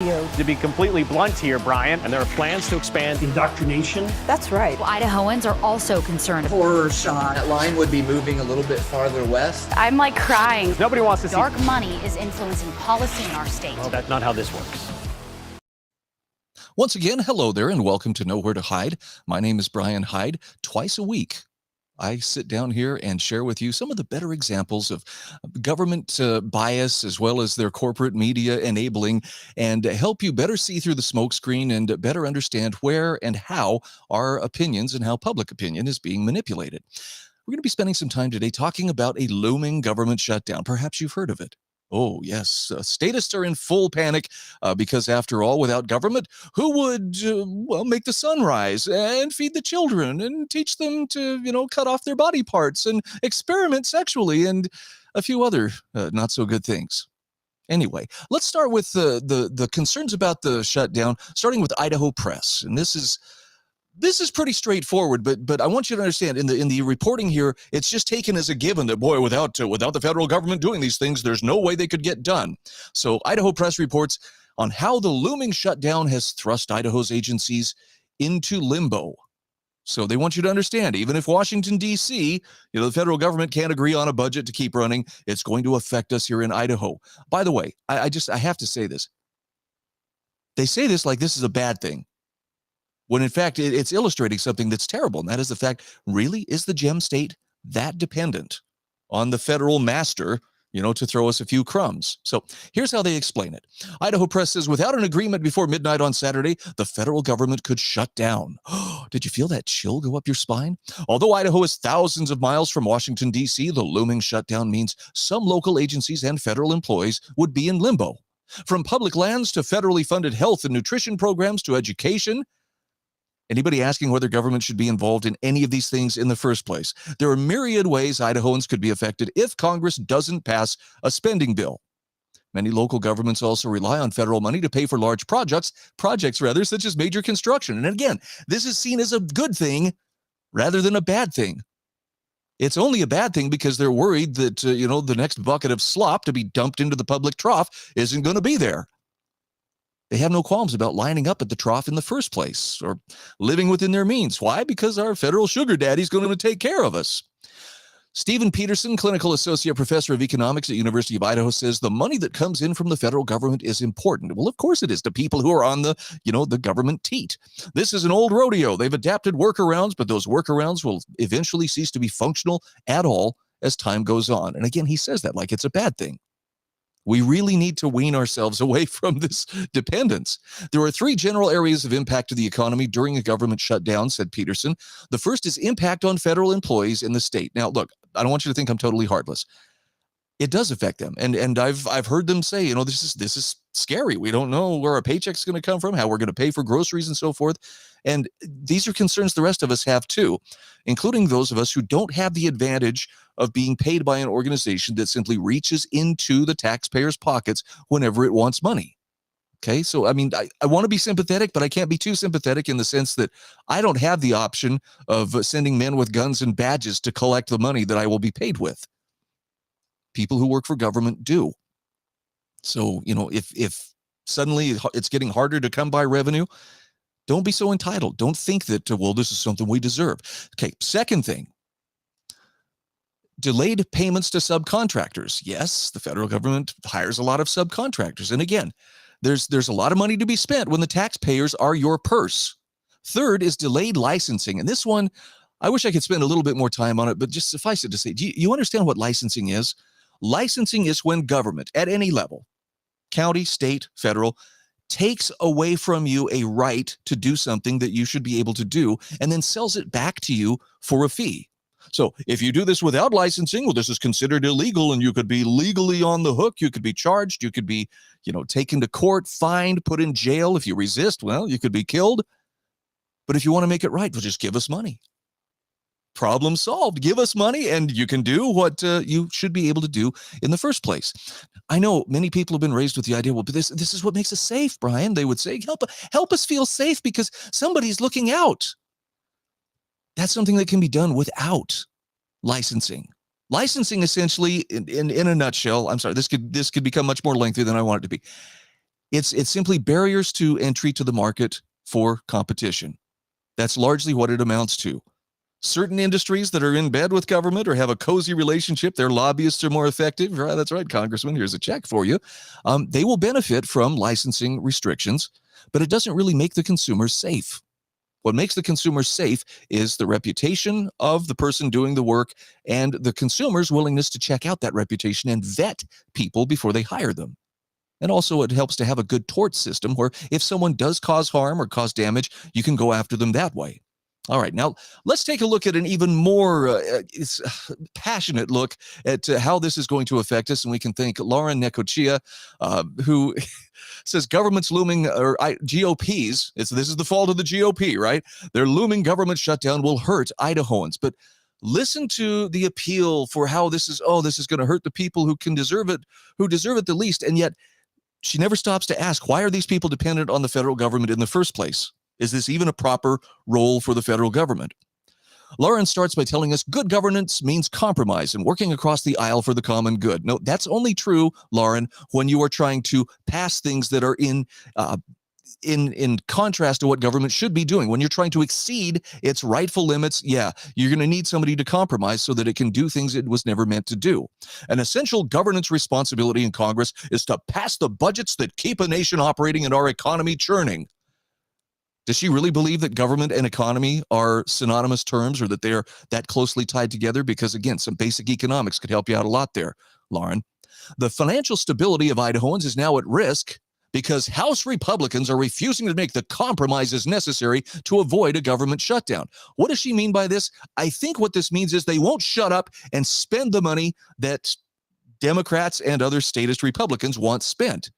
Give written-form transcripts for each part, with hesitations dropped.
radio. To be completely blunt here, Brian, and there are plans to expand Indoctrination. That's right. Well, Idahoans are also concerned. Horror shot. That line would be moving a little bit farther west. I'm like crying. Nobody wants to see Dark money is influencing policy in our state. Well, that's not how this works. Once again, hello there and welcome to Nowhere to Hide. My name is Brian Hyde. Twice a week, I sit down here and share with you some of the better examples of government bias as well as their corporate media enabling, and help you better see through the smokescreen and better understand where and how our opinions and how public opinion is being manipulated. We're going to be spending some time today talking about a looming government shutdown. Perhaps you've heard of it. Oh, yes. Statists are in full panic because, after all, without government, who would, make the sun rise and feed the children and teach them to, cut off their body parts and experiment sexually and a few other not so good things. Anyway, let's start with the concerns about the shutdown, starting with Idaho Press. And this is pretty straightforward, but I want you to understand in the reporting here, it's just taken as a given that, boy, without the federal government doing these things, there's no way they could get done. So Idaho Press reports on how the looming shutdown has thrust Idaho's agencies into limbo. So they want you to understand, even if Washington, D.C., the federal government can't agree on a budget to keep running, it's going to affect us here in Idaho. By the way, I have to say this. They say this like this is a bad thing, when in fact it's illustrating something that's terrible, and that is the fact, really, is the gem state that dependent on the federal master, to throw us a few crumbs? So here's how they explain it. Idaho Press says, without an agreement before midnight on Saturday, the federal government could shut down. Did you feel that chill go up your spine? Although Idaho is thousands of miles from Washington, D.C., the looming shutdown means some local agencies and federal employees would be in limbo. From public lands to federally funded health and nutrition programs to education. Anybody asking whether government should be involved in any of these things in the first place? There are myriad ways Idahoans could be affected if Congress doesn't pass a spending bill. Many local governments also rely on federal money to pay for large projects such as major construction. And again, this is seen as a good thing rather than a bad thing. It's only a bad thing because they're worried that, the next bucket of slop to be dumped into the public trough isn't going to be there. They have no qualms about lining up at the trough in the first place or living within their means. Why? Because our federal sugar daddy's going to take care of us. Stephen Peterson, clinical associate professor of economics at University of Idaho, says the money that comes in from the federal government is important. Well, of course it is to people who are on the government teat. This is an old rodeo. They've adapted workarounds, but those workarounds will eventually cease to be functional at all as time goes on. And again, he says that like it's a bad thing. We really need to wean ourselves away from this dependence. There are three general areas of impact to the economy during a government shutdown, said Peterson. The first is impact on federal employees in the state. Now, look, I don't want you to think I'm totally heartless. It does affect them. And I've heard them say, this is scary. We don't know where our paycheck's going to come from, how we're going to pay for groceries and so forth. And these are concerns the rest of us have too, including those of us who don't have the advantage of being paid by an organization that simply reaches into the taxpayers' pockets whenever it wants money. Okay, so I want to be sympathetic, but I can't be too sympathetic in the sense that I don't have the option of sending men with guns and badges to collect the money that I will be paid with. People who work for government do. So, if suddenly it's getting harder to come by revenue, don't be so entitled. Don't think that, this is something we deserve. Okay, second thing. Delayed payments to subcontractors. Yes, the federal government hires a lot of subcontractors. And again, there's a lot of money to be spent when the taxpayers are your purse. Third is delayed licensing. And this one, I wish I could spend a little bit more time on it, but just suffice it to say, do you understand what licensing is? Licensing is when government, at any level, county, state, federal, takes away from you a right to do something that you should be able to do and then sells it back to you for a fee. So if you do this without licensing, well, this is considered illegal and you could be legally on the hook. You could be charged. You could be, taken to court, fined, put in jail. If you resist, well, you could be killed. But if you want to make it right, well, just give us money. Problem solved. Give us money and you can do what you should be able to do in the first place. I know many people have been raised with the idea, well, but this is what makes us safe, Brian. They would say, help us feel safe because somebody's looking out. That's something that can be done without licensing. Licensing essentially, in a nutshell, I'm sorry, this could become much more lengthy than I want it to be. It's simply barriers to entry to the market for competition. That's largely what it amounts to. Certain industries that are in bed with government or have a cozy relationship, their lobbyists are more effective. Right, that's right, Congressman, here's a check for you. They will benefit from licensing restrictions, but it doesn't really make the consumers safe. What makes the consumer safe is the reputation of the person doing the work and the consumer's willingness to check out that reputation and vet people before they hire them. And also, it helps to have a good tort system where if someone does cause harm or cause damage, you can go after them that way. All right, now let's take a look at an even more passionate look at how this is going to affect us. And we can thank Lauren Necochea, who says government's looming, or GOP's, this is the fault of the GOP, right? Their looming government shutdown will hurt Idahoans. But listen to the appeal for how this is going to hurt the people who deserve it the least. And yet she never stops to ask, why are these people dependent on the federal government in the first place? Is this even a proper role for the federal government? Lauren starts by telling us good governance means compromise and working across the aisle for the common good. No, that's only true, Lauren, when you are trying to pass things that are in contrast to what government should be doing. When you're trying to exceed its rightful limits, yeah, you're going to need somebody to compromise so that it can do things it was never meant to do. An essential governance responsibility in Congress is to pass the budgets that keep a nation operating and our economy churning. Does she really believe that government and economy are synonymous terms or that they're that closely tied together? Because, again, some basic economics could help you out a lot there, Lauren. The financial stability of Idahoans is now at risk because House Republicans are refusing to make the compromises necessary to avoid a government shutdown. What does she mean by this? I think what this means is they won't shut up and spend the money that Democrats and other statist Republicans want spent.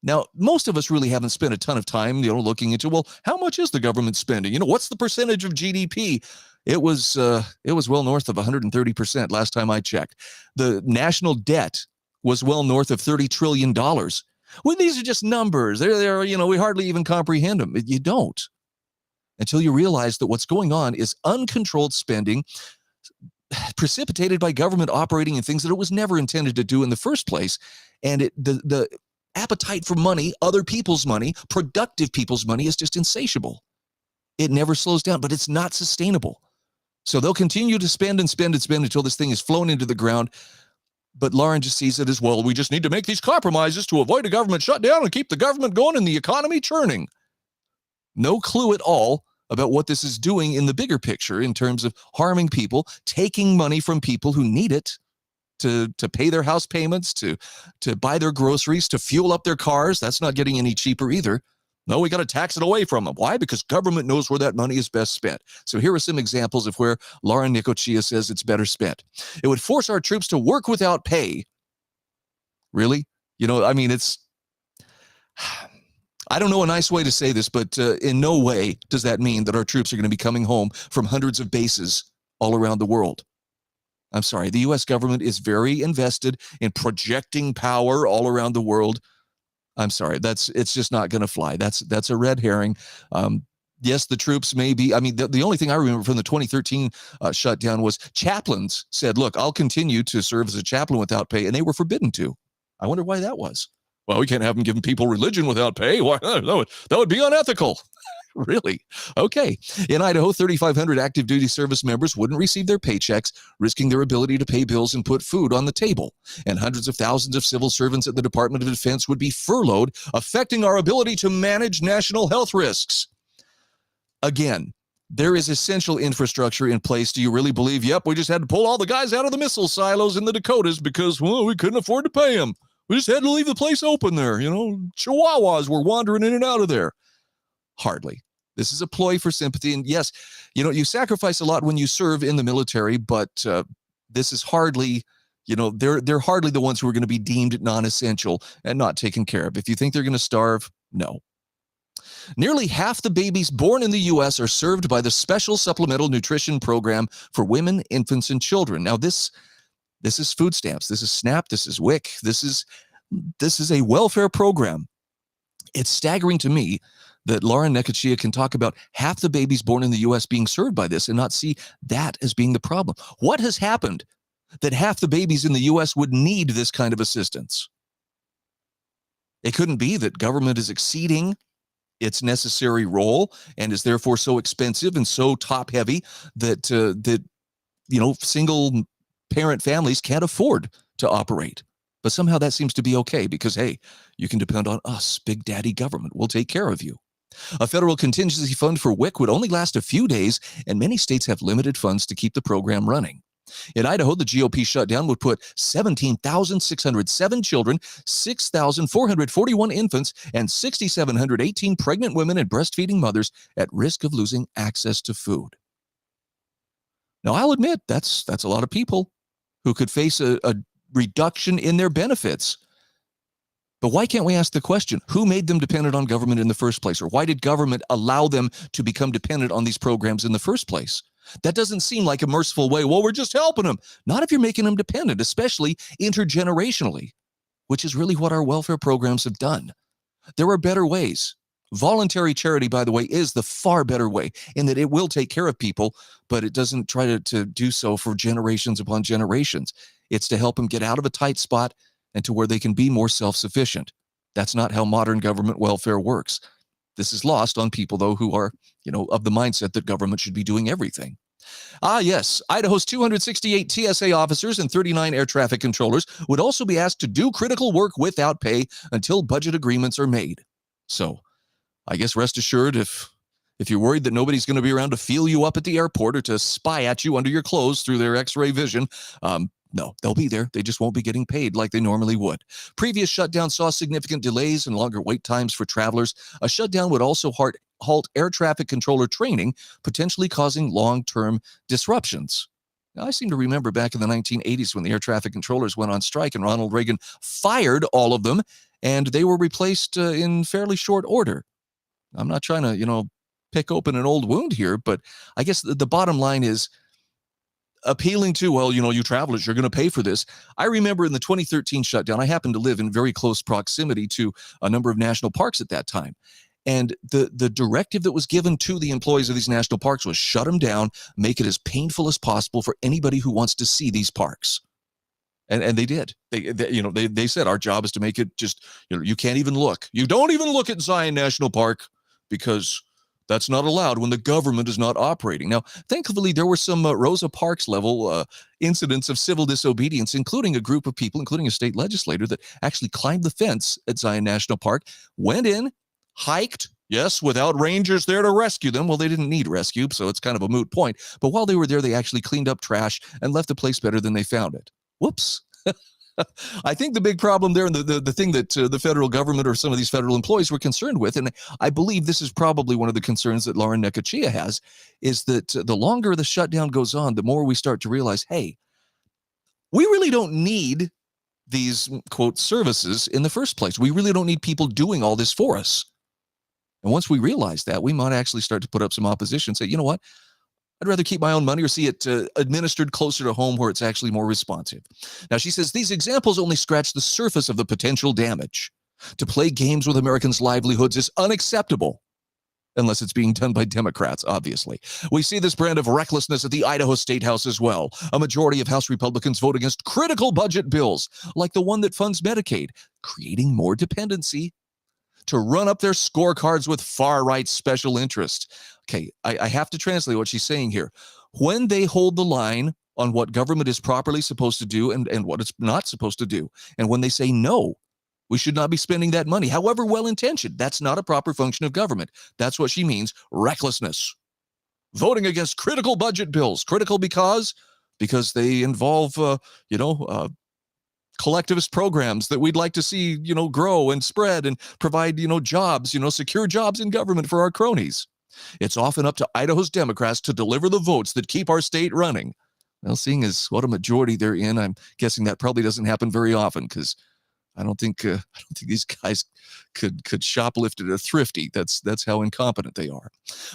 Now, most of us really haven't spent a ton of time, looking into, well, how much is the government spending? What's the percentage of GDP? It was well north of 130% last time I checked. The national debt was well north of $30 trillion. Well, these are just numbers. They're we hardly even comprehend them. You don't until you realize that what's going on is uncontrolled spending precipitated by government operating in things that it was never intended to do in the first place. And the appetite for money, other people's money, productive people's money, is just insatiable. It never slows down, but it's not sustainable. So they'll continue to spend and spend and spend until this thing is flown into the ground. But Lauren just sees it as, well, we just need to make these compromises to avoid a government shutdown and keep the government going and the economy churning. No clue at all about what this is doing in the bigger picture in terms of harming people, taking money from people who need it to pay their house payments, to buy their groceries, to fuel up their cars. That's not getting any cheaper either. No, we got to tax it away from them. Why? Because government knows where that money is best spent. So here are some examples of where Lauren Necochea says it's better spent. It would force our troops to work without pay. Really? It's... I don't know a nice way to say this, but in no way does that mean that our troops are going to be coming home from hundreds of bases all around the world. I'm sorry, the U.S. government is very invested in projecting power all around the world. I'm sorry, it's just not going to fly. That's a red herring. Yes, the troops may be. The only thing I remember from the 2013 shutdown was chaplains said, look, I'll continue to serve as a chaplain without pay, and they were forbidden to. I wonder why that was. Well, we can't have them giving people religion without pay. Why? That would be unethical. Really? Okay. In Idaho, 3,500 active duty service members wouldn't receive their paychecks, risking their ability to pay bills and put food on the table. And hundreds of thousands of civil servants at the Department of Defense would be furloughed, affecting our ability to manage national health risks. Again, there is essential infrastructure in place. Do you really believe, yep, we just had to pull all the guys out of the missile silos in the Dakotas because, well, we couldn't afford to pay them. We just had to leave the place open there. Chihuahuas were wandering in and out of there. Hardly. This is a ploy for sympathy. And yes, you sacrifice a lot when you serve in the military, but this is hardly, they're hardly the ones who are going to be deemed non-essential and not taken care of. If you think they're going to starve, no. Nearly half the babies born in the U.S. are served by the Special Supplemental Nutrition Program for Women, Infants, and Children. Now, this is food stamps. This is SNAP. This is WIC. This is a welfare program. It's staggering to me that Lauren Necochea can talk about half the babies born in the U.S. being served by this and not see that as being the problem. What has happened that half the babies in the U.S. would need this kind of assistance? It couldn't be that government is exceeding its necessary role and is therefore so expensive and so top heavy that single parent families can't afford to operate. But somehow that seems to be okay because, hey, you can depend on us, big daddy government. We'll take care of you. A federal contingency fund for WIC would only last a few days, and many states have limited funds to keep the program running. In Idaho, the GOP shutdown would put 17,607 children, 6,441 infants, and 6,718 pregnant women and breastfeeding mothers at risk of losing access to food. Now, I'll admit that's a lot of people who could face a reduction in their benefits. But why can't we ask the question, who made them dependent on government in the first place? Or why did government allow them to become dependent on these programs in the first place? That doesn't seem like a merciful way. Well, we're just helping them. Not if you're making them dependent, especially intergenerationally, which is really what our welfare programs have done. There are better ways. Voluntary charity, by the way, is the far better way in that it will take care of people, but it doesn't try to do so for generations upon generations. It's to help them get out of a tight spot and to where they can be more self-sufficient. That's not how modern government welfare works. This is lost on people, though, who are, of the mindset that government should be doing everything. Yes, Idaho's 268 TSA officers and 39 air traffic controllers would also be asked to do critical work without pay until budget agreements are made. So, I guess rest assured, if you're worried that nobody's going to be around to feel you up at the airport or to spy at you under your clothes through their X-ray vision, no, they'll be there. They just won't be getting paid like they normally would. Previous shutdowns saw significant delays and longer wait times for travelers. A shutdown would also halt air traffic controller training, potentially causing long-term disruptions. Now, I seem to remember back in the 1980s when the air traffic controllers went on strike and Ronald Reagan fired all of them, and they were replaced in fairly short order. I'm not trying to, pick open an old wound here, but I guess the bottom line is appealing to, well, you travelers, you're going to pay for this. I remember in the 2013 shutdown, I happened to live in very close proximity to a number of national parks at that time. And the directive that was given to the employees of these national parks was shut them down, make it as painful as possible for anybody who wants to see these parks. And they did. They said our job is to make it just, you can't even look. You don't even look at Zion National Park because that's not allowed when the government is not operating. Now, thankfully, there were some Rosa Parks level incidents of civil disobedience, including a group of people, including a state legislator that actually climbed the fence at Zion National Park, went in, hiked, yes, without rangers there to rescue them. Well, they didn't need rescue, so it's kind of a moot point. But while they were there, they actually cleaned up trash and left the place better than they found it. Whoops. I think the big problem there, and the thing that the federal government or some of these federal employees were concerned with, and I believe this is probably one of the concerns that Lauren Nekachia has, is that the longer the shutdown goes on, the more we start to realize, hey, we really don't need these, quote, services in the first place. We really don't need people doing all this for us. And once we realize that, we might actually start to put up some opposition and say, you know what? I'd rather keep my own money or see it administered closer to home where it's actually more responsive. Now, she says these examples only scratch the surface of the potential damage. To play games with Americans' livelihoods is unacceptable, unless it's being done by Democrats, obviously. We see this brand of recklessness at the Idaho State House as well. A majority of House Republicans vote against critical budget bills, like the one that funds Medicaid, creating more dependency, to run up their scorecards with far-right special interest. Okay, I have to translate what she's saying here. When they hold the line on what government is properly supposed to do and what it's not supposed to do, and when they say, no, we should not be spending that money, however well-intentioned, that's not a proper function of government. That's what she means, recklessness. Voting against critical budget bills. Critical because they involve, collectivist programs that we'd like to see, grow and spread and provide, jobs, secure jobs in government for our cronies. It's often up to Idaho's Democrats to deliver the votes that keep our state running. Well, seeing as what a majority they're in, I'm guessing that probably doesn't happen very often because I don't think these guys could shoplift at a thrifty. That's how incompetent they are.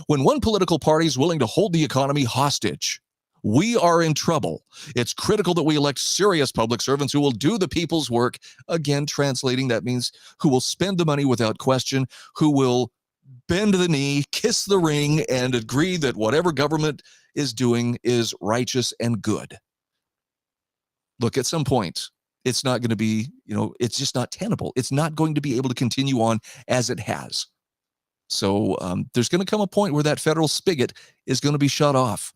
When one political party is willing to hold the economy hostage, we are in trouble. It's critical that we elect serious public servants who will do the people's work. Again, translating, that means who will spend the money without question, who will bend the knee, kiss the ring, and agree that whatever government is doing is righteous and good. Look, at some point, it's not going to be, it's just not tenable. It's not going to be able to continue on as it has. So there's going to come a point where that federal spigot is going to be shut off.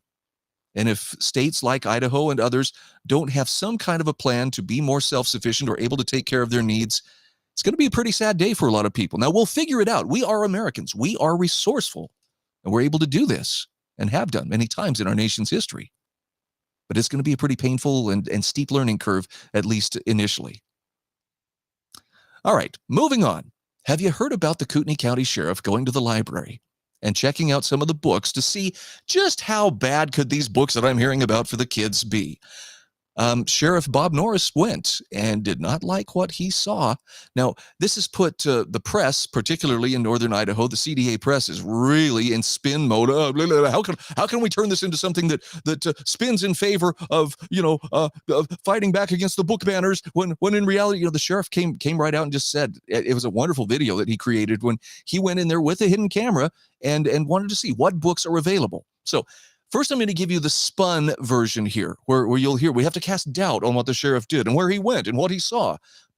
And if states like Idaho and others don't have some kind of a plan to be more self-sufficient or able to take care of their needs, it's going to be a pretty sad day for a lot of people. Now, we'll figure it out. We are Americans. We are resourceful, and we're able to do this and have done many times in our nation's history. But it's going to be a pretty painful and steep learning curve, at least initially. All right, moving on. Have you heard about the Kootenai County Sheriff going to the library and checking out some of the books to see just how bad could these books that I'm hearing about for the kids be? Sheriff Bob Norris went and did not like what he saw. Now, this has put the press, particularly in northern Idaho, the CDA press is really in spin mode. How can we turn this into something that spins in favor of fighting back against the book banners when in reality, the sheriff came right out and just said it was a wonderful video that he created when he went in there with a hidden camera and wanted to see what books are available. So first, I'm going to give you the spun version here, where you'll hear we have to cast doubt on what the sheriff did and where he went and what he saw.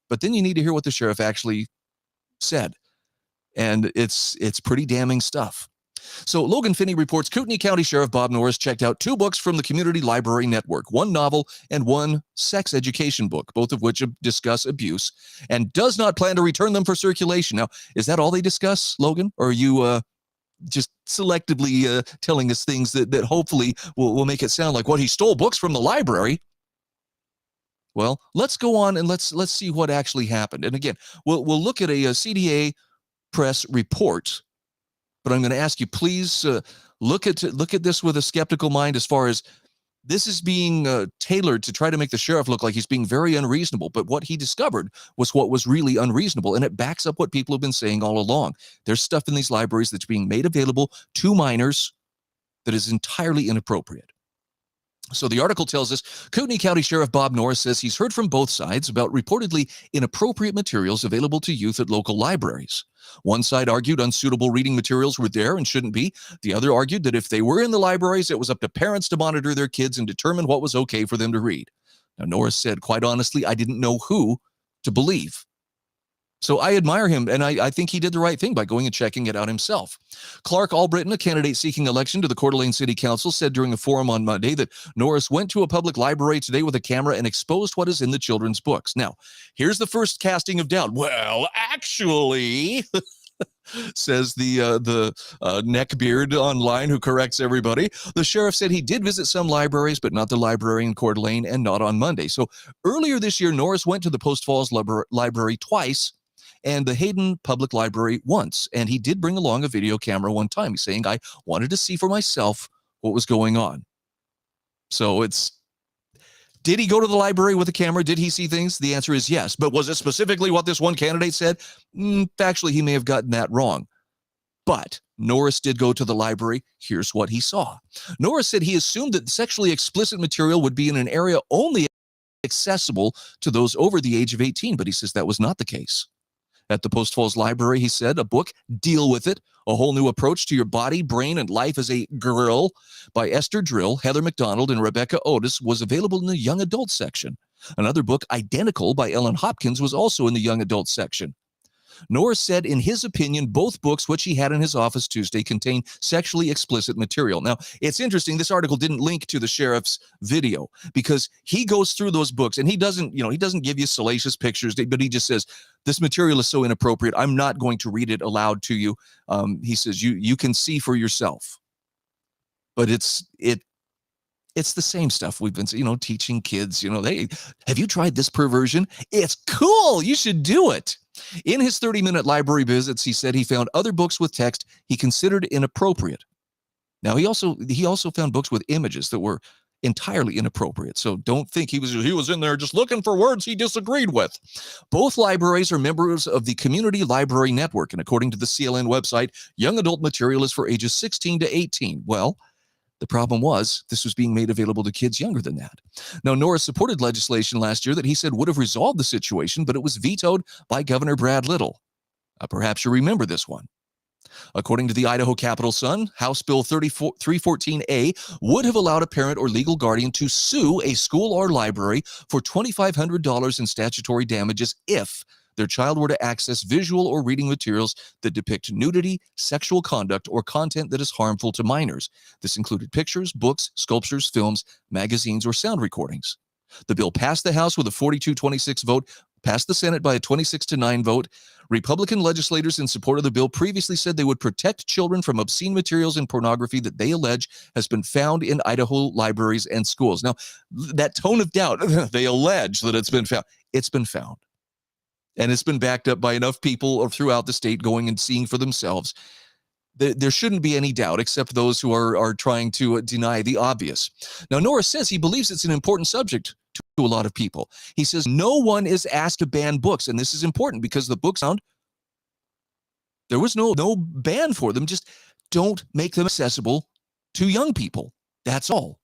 But then you need to hear what the sheriff actually said. And it's pretty damning stuff. So Logan Finney reports Kootenai County Sheriff Bob Norris checked out 2 books from the Community Library Network, 1 novel and 1 sex education book, both of which discuss abuse, and does not plan to return them for circulation. Now, is that all they discuss, Logan? Or are you just selectively telling us things that hopefully will make it sound like what he stole books from the library? Well, let's go on and let's see what actually happened. And again, we'll look at a CDA press report, but I'm going to ask you, please look at this with a skeptical mind as far as this is being tailored to try to make the sheriff look like he's being very unreasonable. But what he discovered was what was really unreasonable, and it backs up what people have been saying all along. There's stuff in these libraries that's being made available to minors that is entirely inappropriate. So the article tells us Kootenai County Sheriff Bob Norris says he's heard from both sides about reportedly inappropriate materials available to youth at local libraries. One side argued unsuitable reading materials were there and shouldn't be. The other argued that if they were in the libraries, it was up to parents to monitor their kids and determine what was okay for them to read. Now, Norris said, quite honestly, I didn't know who to believe. So I admire him, and I think he did the right thing by going and checking it out himself. Clark Albritton, a candidate seeking election to the Coeur d'Alene City Council, said during a forum on Monday that Norris went to a public library today with a camera and exposed what is in the children's books. Now, here's the first casting of doubt. Well, actually, says the neckbeard online who corrects everybody. The sheriff said he did visit some libraries, but not the library in Coeur d'Alene and not on Monday. So earlier this year, Norris went to the Post Falls Library twice and the Hayden Public Library once. And he did bring along a video camera one time. He's saying, I wanted to see for myself what was going on. So did he go to the library with a camera? Did he see things? The answer is yes. But was it specifically what this one candidate said? Factually, he may have gotten that wrong. But Norris did go to the library. Here's what he saw. Norris said he assumed that sexually explicit material would be in an area only accessible to those over the age of 18, but he says that was not the case. At the Post Falls Library, he said, a book, Deal With It, A Whole New Approach to Your Body, Brain, and Life as a Girl by Esther Drill, Heather McDonald, and Rebecca Otis was available in the young adult section. Another book, Identical by Ellen Hopkins, was also in the young adult section. Norris said, in his opinion, both books, which he had in his office Tuesday, contain sexually explicit material. Now, it's interesting. This article didn't link to the sheriff's video because he goes through those books and he doesn't give you salacious pictures, but he just says, this material is so inappropriate. I'm not going to read it aloud to you. He says, you can see for yourself. But it's the same stuff we've been, teaching kids, hey, have you tried this perversion? It's cool. You should do it. In his 30-minute library visits, he said he found other books with text he considered inappropriate. Now, he also found books with images that were entirely inappropriate. So don't think he was in there just looking for words he disagreed with. Both libraries are members of the Community Library Network, and according to the CLN website, young adult material is for ages 16 to 18. Well, the problem was this was being made available to kids younger than that. Now, Norris supported legislation last year that he said would have resolved the situation, but it was vetoed by Governor Brad Little. Perhaps you remember this one. According to the Idaho Capitol Sun, House Bill 314A would have allowed a parent or legal guardian to sue a school or library for $2,500 in statutory damages if their child were to access visual or reading materials that depict nudity, sexual conduct, or content that is harmful to minors. This included pictures, books, sculptures, films, magazines, or sound recordings. The bill passed the House with a 42-26 vote, passed the Senate by a 26-9 vote. Republican legislators in support of the bill previously said they would protect children from obscene materials and pornography that they allege has been found in Idaho libraries and schools. Now, that tone of doubt, they allege that it's been found. It's been found. And it's been backed up by enough people throughout the state going and seeing for themselves. There shouldn't be any doubt except those who are trying to deny the obvious. Now, Norris says he believes it's an important subject to a lot of people. He says no one is asked to ban books, and this is important because the books found, there was no ban for them. Just don't make them accessible to young people. That's all.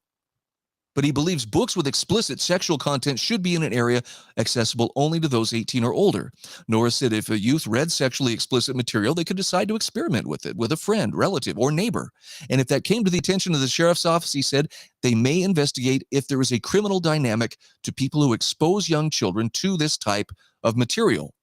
But he believes books with explicit sexual content should be in an area accessible only to those 18 or older. Norris said if a youth read sexually explicit material, they could decide to experiment with it with a friend, relative, or neighbor. And if that came to the attention of the sheriff's office, he said they may investigate if there is a criminal dynamic to people who expose young children to this type of material.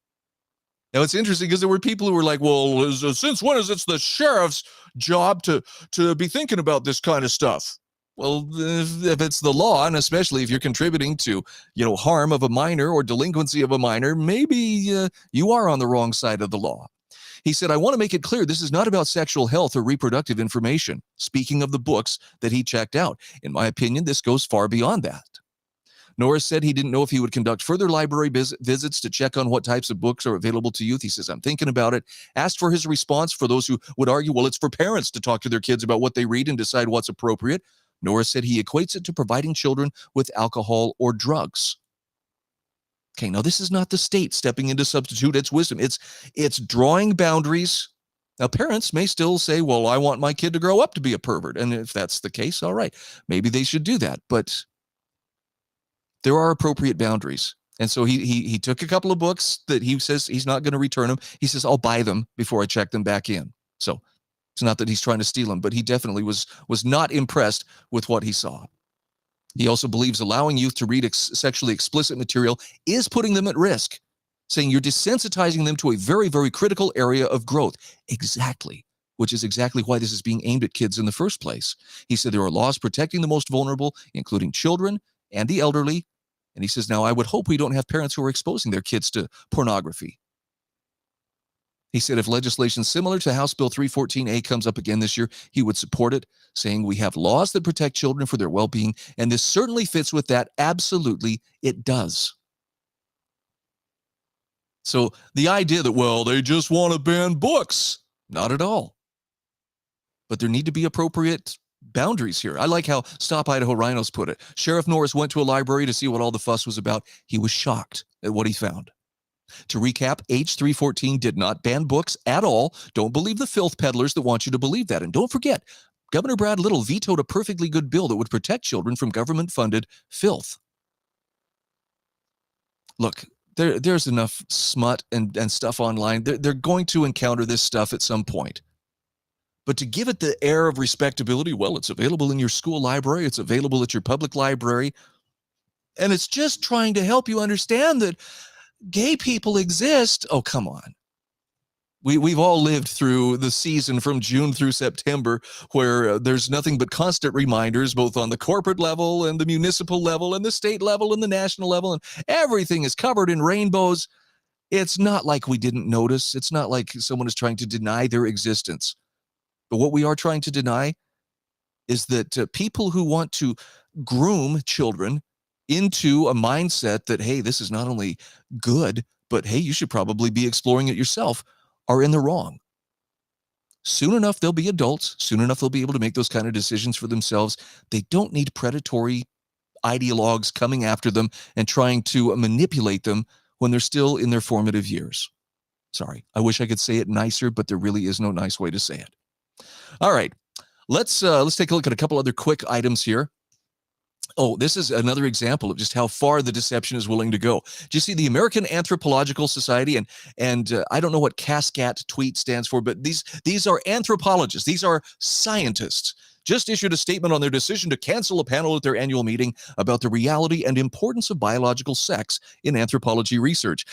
Now, it's interesting because there were people who were like, well, since when is it the sheriff's job to be thinking about this kind of stuff? Well, if it's the law, and especially if you're contributing to, harm of a minor or delinquency of a minor, maybe you are on the wrong side of the law. He said, I want to make it clear this is not about sexual health or reproductive information. Speaking of the books that he checked out, in my opinion, this goes far beyond that. Norris said he didn't know if he would conduct further library visits to check on what types of books are available to youth. He says, I'm thinking about it. Asked for his response for those who would argue, well, it's for parents to talk to their kids about what they read and decide what's appropriate. Norris said he equates it to providing children with alcohol or drugs. Okay, now this is not the state stepping in to substitute its wisdom. It's drawing boundaries. Now, parents may still say, well, I want my kid to grow up to be a pervert. And if that's the case, all right, maybe they should do that. But there are appropriate boundaries. And so he took a couple of books that he says he's not going to return them. He says, I'll buy them before I check them back in. So it's not that he's trying to steal them, but he definitely was not impressed with what he saw. He also believes allowing youth to read sexually explicit material is putting them at risk, saying you're desensitizing them to a very, very critical area of growth. Exactly, which is exactly why this is being aimed at kids in the first place. He said there are laws protecting the most vulnerable, including children and the elderly. And he says, now, I would hope we don't have parents who are exposing their kids to pornography. He said if legislation similar to House Bill 314A comes up again this year, he would support it, saying we have laws that protect children for their well-being, and this certainly fits with that. Absolutely, it does. So the idea that, well, they just want to ban books, not at all. But there need to be appropriate boundaries here. I like how Stop Idaho Rhinos put it. Sheriff Norris went to a library to see what all the fuss was about. He was shocked at what he found. To recap, H314 did not ban books at all. Don't believe the filth peddlers that want you to believe that. And don't forget, Governor Brad Little vetoed a perfectly good bill that would protect children from government-funded filth. Look, there's enough smut and stuff online. They're going to encounter this stuff at some point. But to give it the air of respectability, well, it's available in your school library. It's available at your public library. And it's just trying to help you understand that gay people exist. Oh, come on. We've all lived through the season from June through September where there's nothing but constant reminders, both on the corporate level and the municipal level and the state level and the national level, and everything is covered in rainbows. It's not like we didn't notice. It's not like someone is trying to deny their existence. But what we are trying to deny is that people who want to groom children into a mindset that, hey, this is not only good, but hey, you should probably be exploring it yourself, are in the wrong. Soon enough, they'll be adults. Soon enough, they'll be able to make those kind of decisions for themselves. They don't need predatory ideologues coming after them and trying to manipulate them when they're still in their formative years. Sorry, I wish I could say it nicer, but there really is no nice way to say it. All right, let's take a look at a couple other quick items here. Oh, this is another example of just how far the deception is willing to go. Do you see the American Anthropological Society? And I don't know what CASCAT tweet stands for, but these are anthropologists. These are scientists. Just issued a statement on their decision to cancel a panel at their annual meeting about the reality and importance of biological sex in anthropology research.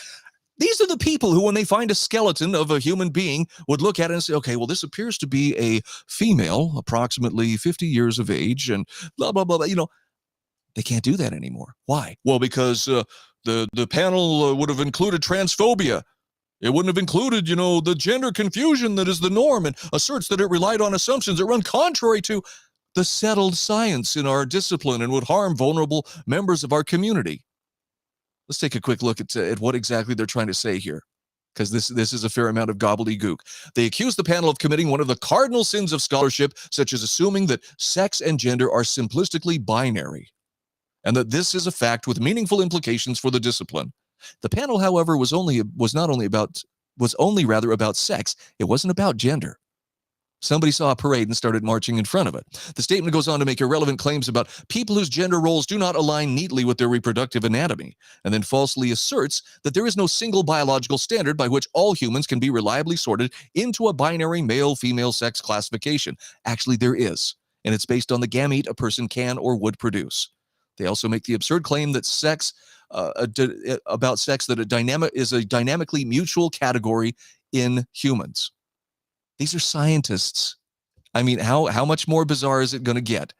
These are the people who, when they find a skeleton of a human being, would look at it and say, okay, well, this appears to be a female, approximately 50 years of age, and blah, blah, blah, blah. They can't do that anymore. Why? Well, because the panel would have included transphobia. It wouldn't have included, the gender confusion that is the norm, and asserts that it relied on assumptions that run contrary to the settled science in our discipline and would harm vulnerable members of our community. Let's take a quick look at what exactly they're trying to say here, because this is a fair amount of gobbledygook. They accuse the panel of committing one of the cardinal sins of scholarship, such as assuming that sex and gender are simplistically binary, and that this is a fact with meaningful implications for the discipline. The panel, however, was only about sex. It wasn't about gender. Somebody saw a parade and started marching in front of it. The statement goes on to make irrelevant claims about people whose gender roles do not align neatly with their reproductive anatomy, and then falsely asserts that there is no single biological standard by which all humans can be reliably sorted into a binary male-female sex classification. Actually, there is, and it's based on the gamete a person can or would produce. They also make the absurd claim that sex is a dynamically mutual category in humans. These are scientists. I mean, how much more bizarre is it going to get?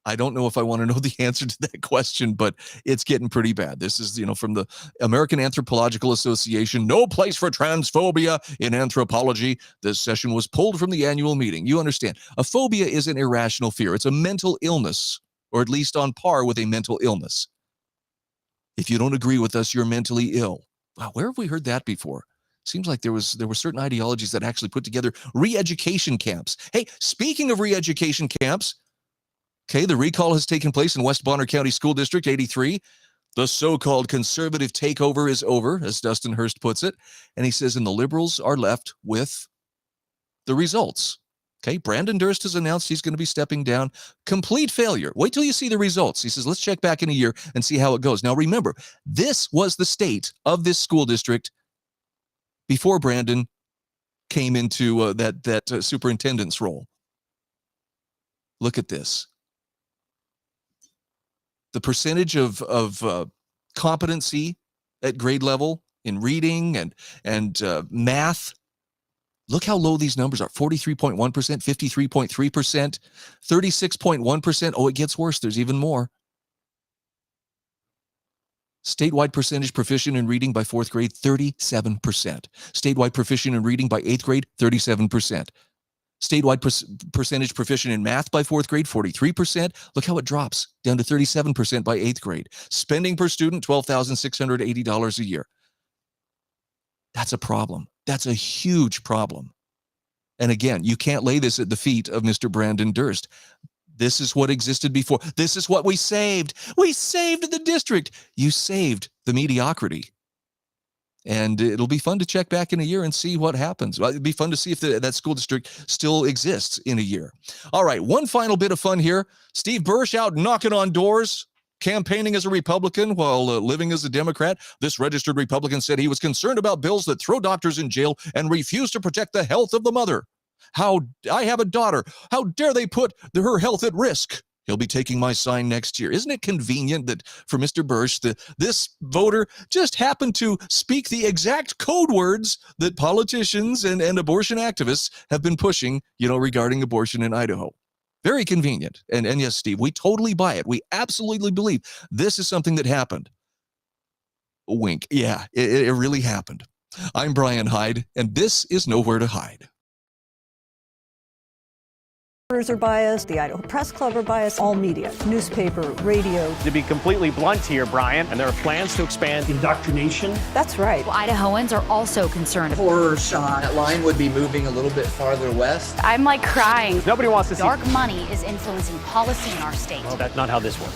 I don't know if I want to know the answer to that question, but it's getting pretty bad. This is, from the American Anthropological Association. No place for transphobia in anthropology. This session was pulled from the annual meeting. You understand, a phobia is an irrational fear. It's a mental illness, or at least on par with a mental illness. If you don't agree with us, you're mentally ill. Wow, where have we heard that before? Seems like there were certain ideologies that actually put together re-education camps. Hey, speaking of re-education camps, okay, the recall has taken place in West Bonner County School District 83. The so-called conservative takeover is over, as Dustin Hurst puts it. And he says, and the liberals are left with the results. Okay, Brandon Durst has announced he's going to be stepping down. Complete failure. Wait till you see the results. He says, let's check back in a year and see how it goes. Now, remember, this was the state of this school district before Brandon came into that superintendent's role. Look at this. The percentage of competency at grade level in reading and math. Look how low these numbers are. 43.1%, 53.3%, 36.1%. Oh, it gets worse. There's even more. Statewide percentage proficient in reading by 4th grade, 37%. Statewide proficient in reading by 8th grade, 37%. Statewide percentage proficient in math by 4th grade, 43%. Look how it drops down to 37% by 8th grade. Spending per student, $12,680 a year. That's a problem. That's a huge problem. And again, you can't lay this at the feet of Mr. Brandon Durst. This is what existed before. This is what we saved. We saved the district. You saved the mediocrity. And it'll be fun to check back in a year and see what happens. It'd be fun to see if that school district still exists in a year. All right, one final bit of fun here. Steve Bursch out knocking on doors, campaigning as a Republican while living as a Democrat. This registered Republican said he was concerned about bills that throw doctors in jail and refuse to protect the health of the mother. I have a daughter. How dare they put her health at risk? He'll be taking my sign next year. Isn't it convenient that for Mr. Bursch, this voter just happened to speak the exact code words that politicians and abortion activists have been pushing, regarding abortion in Idaho? Very convenient. And yes, Steve, we totally buy it. We absolutely believe this is something that happened. Wink. Yeah, it really happened. I'm Brian Hyde, and this is Nowhere to Hide. Are biased, the Idaho Press Club are biased, all media, newspaper, radio. To be completely blunt here, Brian, and there are plans to expand indoctrination. That's right. Well, Idahoans are also concerned. Horror shot. That line would be moving a little bit farther west. I'm like crying. Nobody wants to see Dark money is influencing policy in our state. Well, that's not how this works.